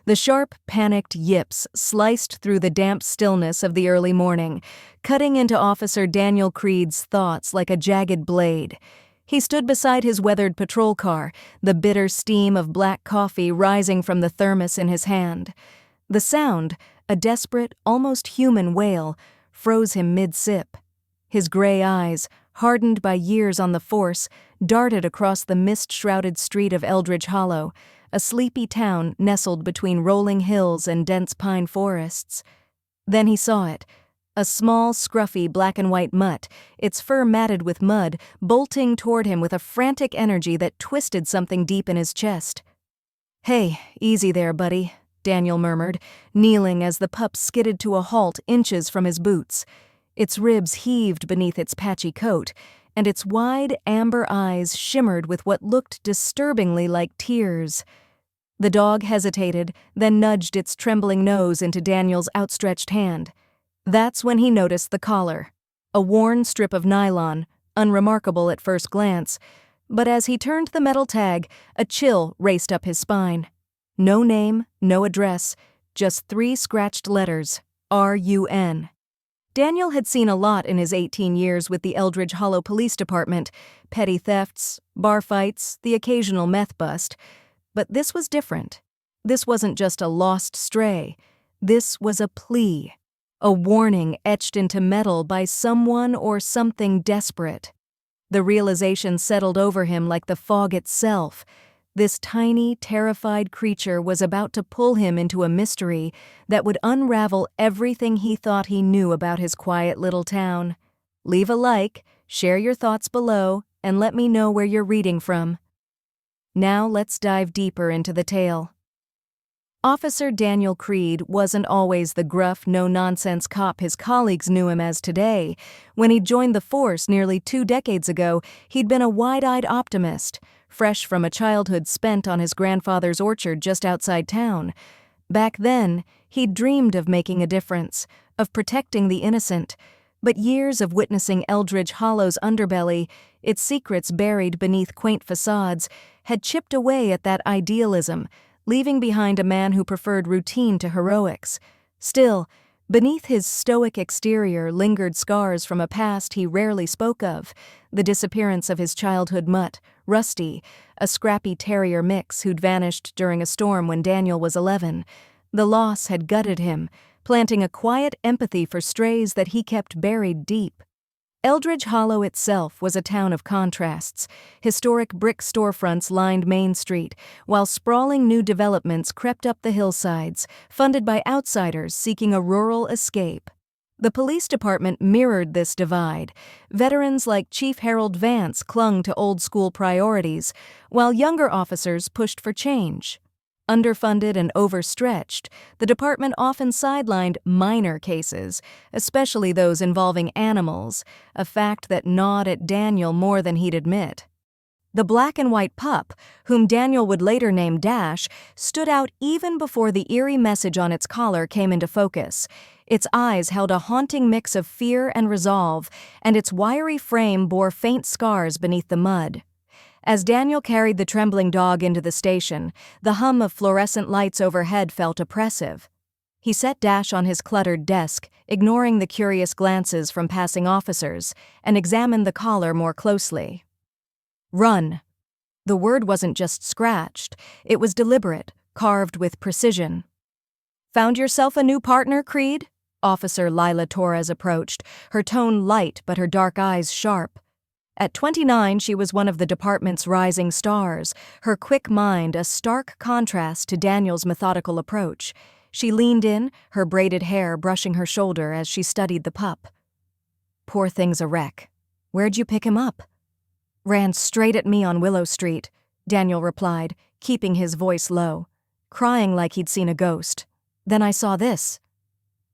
The sharp, panicked yips sliced through the damp stillness of the early morning, cutting into Officer Daniel Creed's thoughts like a jagged blade. He stood beside his weathered patrol car, the bitter steam of black coffee rising from the thermos in his hand. The sound, a desperate, almost human wail, froze him mid-sip. His gray eyes, hardened by years on the force, darted across the mist-shrouded street of Eldridge Hollow, a sleepy town nestled between rolling hills and dense pine forests. Then he saw it, a small, scruffy black-and-white mutt, its fur matted with mud, bolting toward him with a frantic energy that twisted something deep in his chest. "Hey, easy there, buddy," Daniel murmured, kneeling as the pup skidded to a halt inches from his boots. Its ribs heaved beneath its patchy coat, and its wide, amber eyes shimmered with what looked disturbingly like tears. The dog hesitated, then nudged its trembling nose into Daniel's outstretched hand. That's when he noticed the collar, a worn strip of nylon, unremarkable at first glance, but as he turned the metal tag, a chill raced up his spine. No name, no address, just 3 scratched letters, R-U-N. Daniel had seen a lot in his 18 years with the Eldridge Hollow Police Department, petty thefts, bar fights, the occasional meth bust. But this was different. This wasn't just a lost stray. This was a plea, a warning etched into metal by someone or something desperate. The realization settled over him like the fog itself. This tiny, terrified creature was about to pull him into a mystery that would unravel everything he thought he knew about his quiet little town. Leave a like, share your thoughts below, and let me know where you're reading from. Now let's dive deeper into the tale. Officer Daniel Creed wasn't always the gruff, no-nonsense cop his colleagues knew him as today. When he joined the force nearly 2 decades ago, he'd been a wide-eyed optimist, fresh from a childhood spent on his grandfather's orchard just outside town. Back then, he'd dreamed of making a difference, of protecting the innocent. But years of witnessing Eldridge Hollow's underbelly, its secrets buried beneath quaint facades, had chipped away at that idealism, leaving behind a man who preferred routine to heroics. Still, beneath his stoic exterior lingered scars from a past he rarely spoke of: the disappearance of his childhood mutt, Rusty, a scrappy terrier mix who'd vanished during a storm when Daniel was 11. The loss had gutted him, planting a quiet empathy for strays that he kept buried deep. Eldridge Hollow itself was a town of contrasts. Historic brick storefronts lined Main Street, while sprawling new developments crept up the hillsides, funded by outsiders seeking a rural escape. The police department mirrored this divide. Veterans like Chief Harold Vance clung to old-school priorities, while younger officers pushed for change. Underfunded and overstretched, the department often sidelined minor cases, especially those involving animals, a fact that gnawed at Daniel more than he'd admit. The black-and-white pup, whom Daniel would later name Dash, stood out even before the eerie message on its collar came into focus. Its eyes held a haunting mix of fear and resolve, and its wiry frame bore faint scars beneath the mud. As Daniel carried the trembling dog into the station, the hum of fluorescent lights overhead felt oppressive. He set Dash on his cluttered desk, ignoring the curious glances from passing officers, and examined the collar more closely. "Run." The word wasn't just scratched, it was deliberate, carved with precision. "Found yourself a new partner, Creed?" Officer Lila Torres approached, her tone light but her dark eyes sharp. At 29, she was one of the department's rising stars, her quick mind a stark contrast to Daniel's methodical approach. She leaned in, her braided hair brushing her shoulder as she studied the pup. "Poor thing's a wreck. Where'd you pick him up?" "Ran straight at me on Willow Street," Daniel replied, keeping his voice low, crying like he'd seen a ghost. "Then I saw this."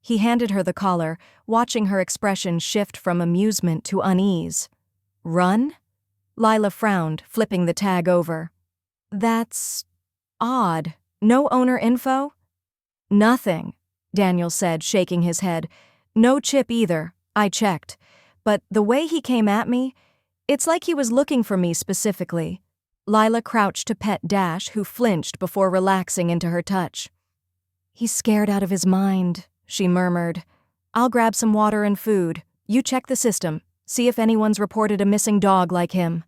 He handed her the collar, watching her expression shift from amusement to unease. "Run?" Lila frowned, flipping the tag over. "That's odd. No owner info?" "Nothing," Daniel said, shaking his head. "No chip either. I checked. But the way he came at me, it's like he was looking for me specifically." Lila crouched to pet Dash, who flinched before relaxing into her touch. He's scared out of his mind, she murmured. I'll grab some water and food. You check the system. See if anyone's reported a missing dog like him.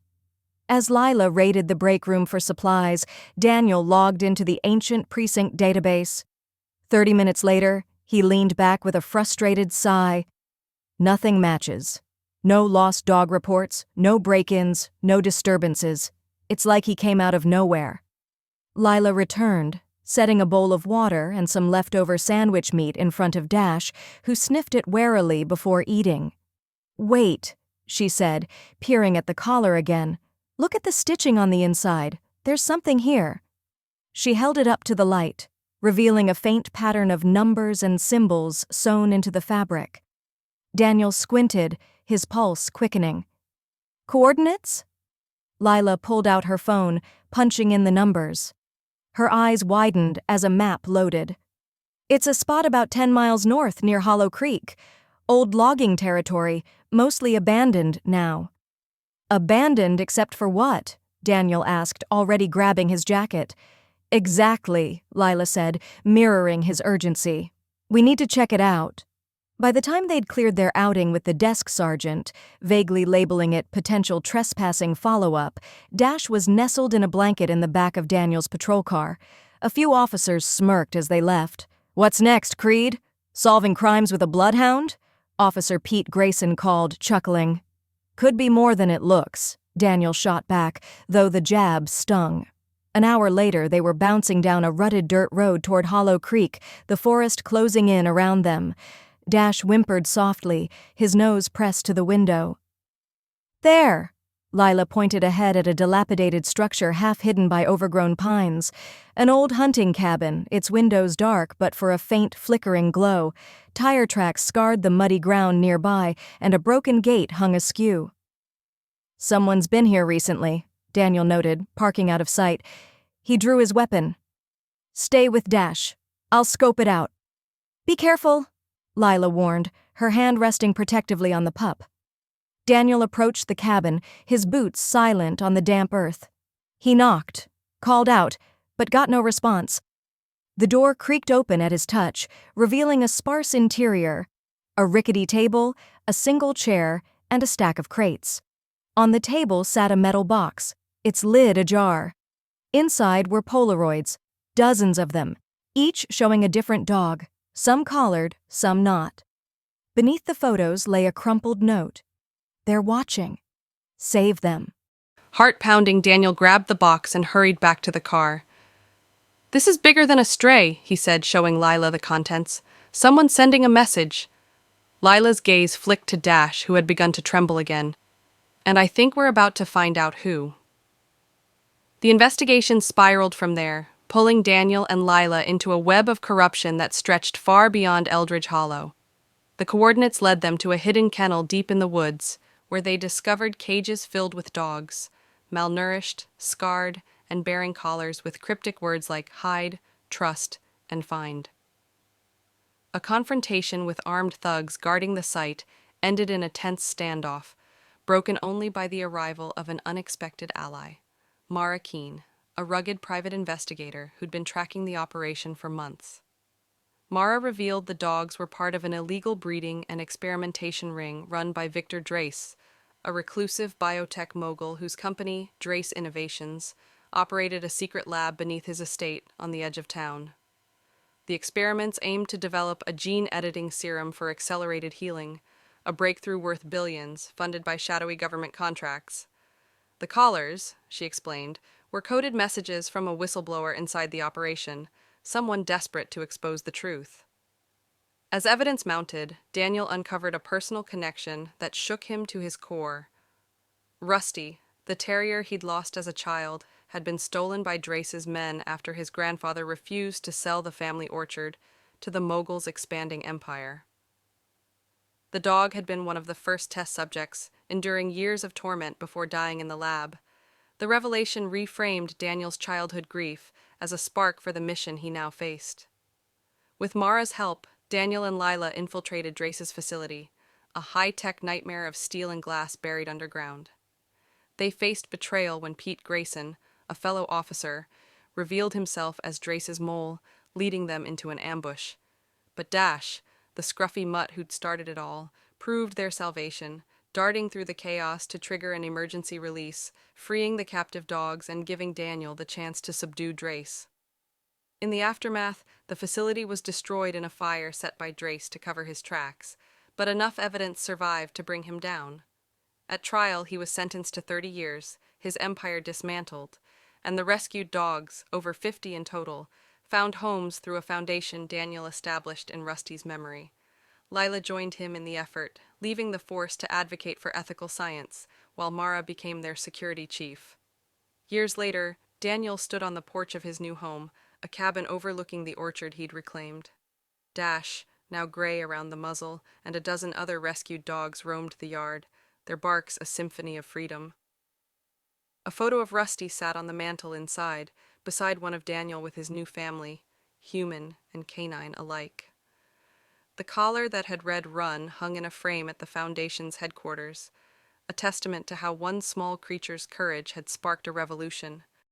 As Lila raided the break room for supplies, Daniel logged into the ancient precinct database. 30 minutes later, he leaned back with a frustrated sigh. Nothing matches. No lost dog reports, no break-ins, no disturbances. It's like he came out of nowhere. Lila returned, setting a bowl of water and some leftover sandwich meat in front of Dash, who sniffed it warily before eating. Wait, she said, peering at the collar again. Look at the stitching on the inside. There's something here. She held it up to the light, revealing a faint pattern of numbers and symbols sewn into the fabric. Daniel squinted, his pulse quickening. Coordinates? Lila pulled out her phone, punching in the numbers. Her eyes widened as a map loaded. It's a spot about 10 miles north near Hollow Creek. Old logging territory, mostly abandoned now. Abandoned except for what? Daniel asked, already grabbing his jacket. Exactly, Lila said, mirroring his urgency. We need to check it out. By the time they'd cleared their outing with the desk sergeant, vaguely labeling it potential trespassing follow-up, Dash was nestled in a blanket in the back of Daniel's patrol car. A few officers smirked as they left. What's next, Creed? Solving crimes with a bloodhound? Officer Pete Grayson called, chuckling. Could be more than it looks, Daniel shot back, though the jab stung. An hour later, they were bouncing down a rutted dirt road toward Hollow Creek, the forest closing in around them. Dash whimpered softly, his nose pressed to the window. There! Lila pointed ahead at a dilapidated structure half hidden by overgrown pines. An old hunting cabin, its windows dark but for a faint flickering glow. Tire tracks scarred the muddy ground nearby, and a broken gate hung askew. Someone's been here recently, Daniel noted, parking out of sight. He drew his weapon. Stay with Dash. I'll scope it out. Be careful, Lila warned, her hand resting protectively on the pup. Daniel approached the cabin, his boots silent on the damp earth. He knocked, called out, but got no response. The door creaked open at his touch, revealing a sparse interior, a rickety table, a single chair, and a stack of crates. On the table sat a metal box, its lid ajar. Inside were Polaroids, dozens of them, each showing a different dog. Some collared, some not. Beneath the photos lay a crumpled note. They're watching. Save them. Heart-pounding, Daniel grabbed the box and hurried back to the car. This is bigger than a stray, he said, showing Lila the contents. Someone's sending a message. Lila's gaze flicked to Dash, who had begun to tremble again. And I think we're about to find out who. The investigation spiraled from there, pulling Daniel and Lila into a web of corruption that stretched far beyond Eldridge Hollow. The coordinates led them to a hidden kennel deep in the woods, where they discovered cages filled with dogs, malnourished, scarred, and bearing collars with cryptic words like hide, trust, and find. A confrontation with armed thugs guarding the site ended in a tense standoff, broken only by the arrival of an unexpected ally, Mara Keene, a rugged private investigator who'd been tracking the operation for months. Mara revealed the dogs were part of an illegal breeding and experimentation ring run by Victor Drace, a reclusive biotech mogul whose company, Drace Innovations, operated a secret lab beneath his estate on the edge of town. The experiments aimed to develop a gene-editing serum for accelerated healing, a breakthrough worth billions, funded by shadowy government contracts. The collars, she explained, were coded messages from a whistleblower inside the operation, someone desperate to expose the truth. As evidence mounted, Daniel uncovered a personal connection that shook him to his core. Rusty, the terrier he'd lost as a child, had been stolen by Drace's men after his grandfather refused to sell the family orchard to the mogul's expanding empire. The dog had been one of the first test subjects, enduring years of torment before dying in the lab. The revelation reframed Daniel's childhood grief as a spark for the mission he now faced. With Mara's help, Daniel and Lila infiltrated Drace's facility, a high-tech nightmare of steel and glass buried underground. They faced betrayal when Pete Grayson, a fellow officer, revealed himself as Drace's mole, leading them into an ambush. But Dash, the scruffy mutt who'd started it all, proved their salvation, darting through the chaos to trigger an emergency release, freeing the captive dogs and giving Daniel the chance to subdue Drace. In the aftermath, the facility was destroyed in a fire set by Drace to cover his tracks, but enough evidence survived to bring him down. At trial, he was sentenced to 30 years, his empire dismantled, and the rescued dogs, over 50 in total, found homes through a foundation Daniel established in Rusty's memory. Lila joined him in the effort, leaving the force to advocate for ethical science, while Mara became their security chief. Years later, Daniel stood on the porch of his new home, a cabin overlooking the orchard he'd reclaimed. Dash, now gray around the muzzle, and a dozen other rescued dogs roamed the yard, their barks a symphony of freedom. A photo of Rusty sat on the mantel inside, beside one of Daniel with his new family, human and canine alike. The collar that had read "Run" hung in a frame at the Foundation's headquarters, a testament to how one small creature's courage had sparked a revolution.